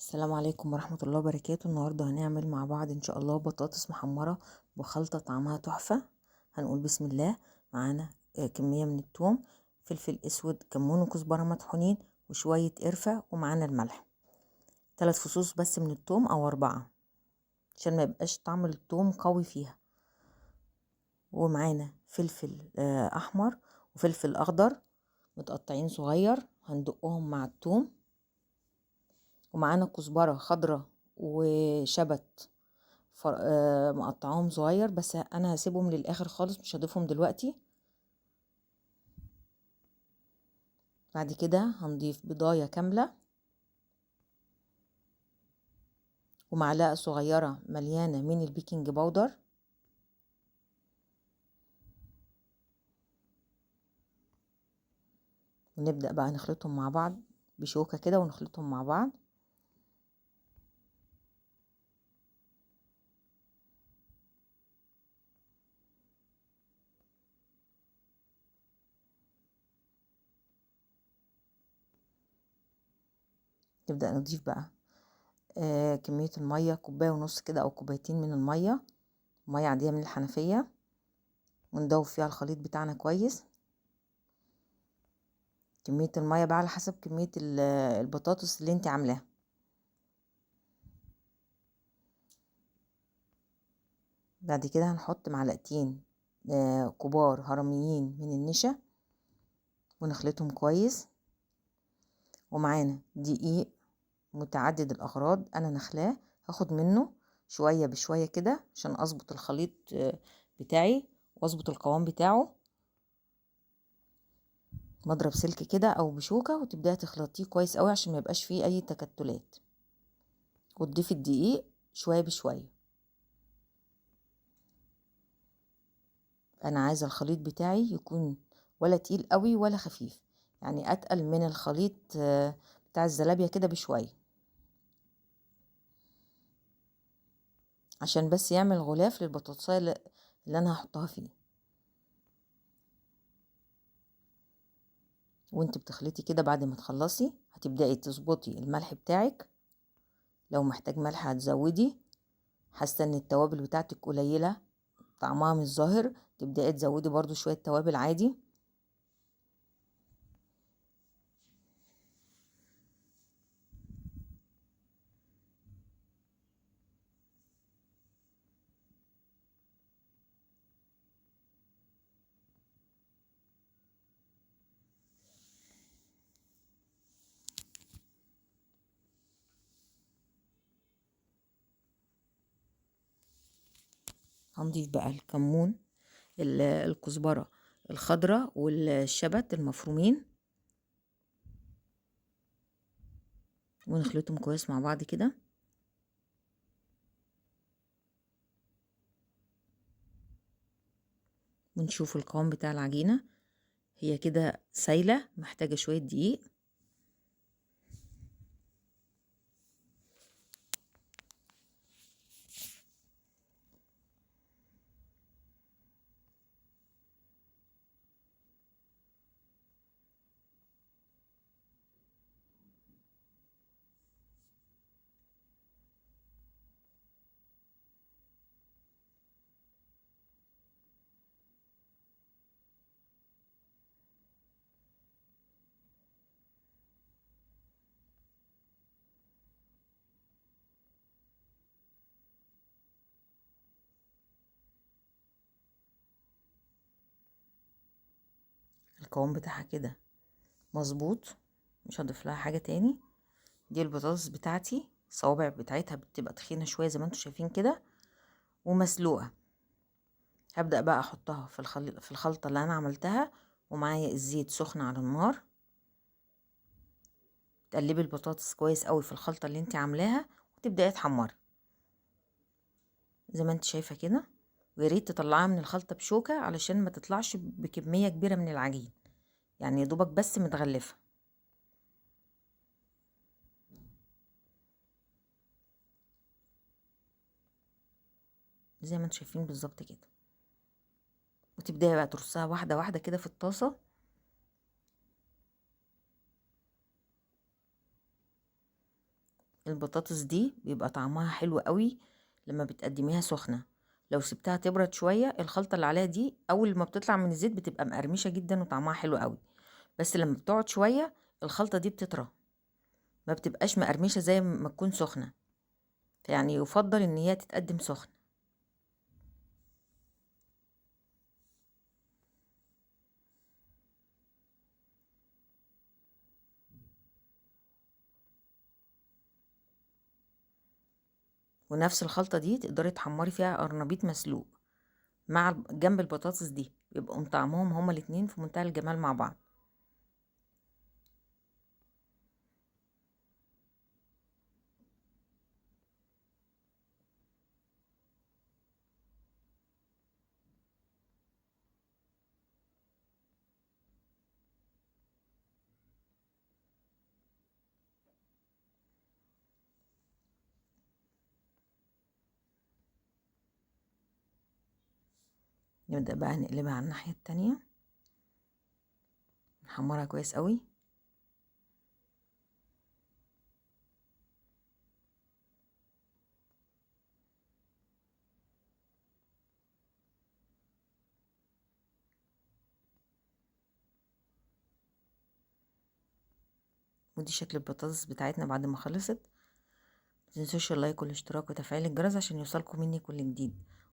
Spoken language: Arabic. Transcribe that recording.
السلام عليكم ورحمة الله وبركاته. النهاردة هنعمل مع بعض ان شاء الله بطاطس محمرة بخلطة طعمها تحفة. هنقول بسم الله. معانا كمية من الثوم، فلفل اسود، كمون وكزبرة مطحونين وشوية قرفة، ومعانا الملح. 3 فصوص بس من الثوم او 4 عشان ما يبقاش طعم الثوم قوي فيها. ومعانا فلفل احمر وفلفل اخضر متقطعين صغير هندقهم مع الثوم. ومعانا كزبرة خضرة وشبت مقطعاهم صغير، بس انا هسيبهم للاخر خالص، مش هضيفهم دلوقتي. بعد كده هنضيف بيضاية كاملة ومعلقة صغيرة مليانة من البيكنج باودر. ونبدأ بقى نخلطهم مع بعض بشوكة كده ونخلطهم مع بعض. نبدأ نضيف بقى كمية المية، 1.5 كوباية كده او 2 كوباية من المية، مية عادية من الحنفية، وندوب فيها الخليط بتاعنا كويس. كمية المية بقى على حسب كمية البطاطس اللي انت عاملاها. بعد كده هنحط معلقتين كبار هرميين من النشا ونخلطهم كويس. ومعانا دقيق متعدد الاغراض انا نخلاه، هاخد منه شوية بشوية كده عشان اظبط الخليط بتاعي واظبط القوام بتاعه. مضرب سلك كده او بشوكة وتبدأي تخلطيه كويس قوي عشان ما يبقاش فيه اي تكتلات، وتضيفي الدقيق شوية بشوية. انا عايزة الخليط بتاعي يكون ولا تقيل قوي ولا خفيف، يعني اتقل من الخليط بتاع الزلابية كده بشوية، عشان بس يعمل غلاف للبطاطساية اللي انا هحطها فيه. وانت بتخلطي كده بعد ما تخلصي هتبدأي تظبطي الملح بتاعك، لو محتاج ملح هتزودي. حاسة ان التوابل بتاعتك قليلة طعمها مش ظاهر، تبدأي تزودي برضو شوية توابل عادي. هنضيف بقى الكمون، الكزبرة الخضراء والشبت المفرومين، ونخلطهم كويس مع بعض كده. ونشوف القوام بتاع العجينة، هي كده سايلة محتاجة شوية دقيق. القوام بتاعها كده مظبوط، مش هضيف لها حاجة تاني. دي البطاطس بتاعتي، الصوابع بتاعتها بتبقى تخينة شوية زي ما انتوا شايفين كده ومسلوقة. هبدأ بقى احطها في الخلطة اللي انا عملتها، ومعايا الزيت سخن على النار. تقلبي البطاطس كويس قوي في الخلطة اللي انت عاملاها وتبدأي تحمري زي ما انت شايفة كده. وياريت تطلعيها من الخلطة بشوكة علشان ما تطلعش بكمية كبيرة من العجين، يعني يا دوبك بس متغلفة زي ما انتوا شايفين بالظبط كده. وتبداي بقى ترصها واحده واحده كده في الطاسه. البطاطس دي بيبقى طعمها حلو قوي لما بتقدميها سخنة. لو سبتها تبرد شوية الخلطة اللي عليها دي اول ما بتطلع من الزيت بتبقى مقرمشة جدا وطعمها حلو قوي، بس لما بتقعد شوية الخلطة دي بتطرى، ما بتبقاش مقرمشة زي ما تكون سخنة، يعني يفضل ان هي تتقدم سخنة. ونفس الخلطة دي تقدري تحمري فيها قرنبيط مسلوق مع جنب البطاطس دي، يبقوا طعمهم هما الاتنين في منتهى الجمال مع بعض. نبدأ بقى نقلبها على الناحية التانية، نحمرها كويس قوي. ودي شكل البطاطس بتاعتنا بعد ما خلصت. متنسوش اللايك والاشتراك وتفعيل الجرس عشان يوصلكم مني كل جديد.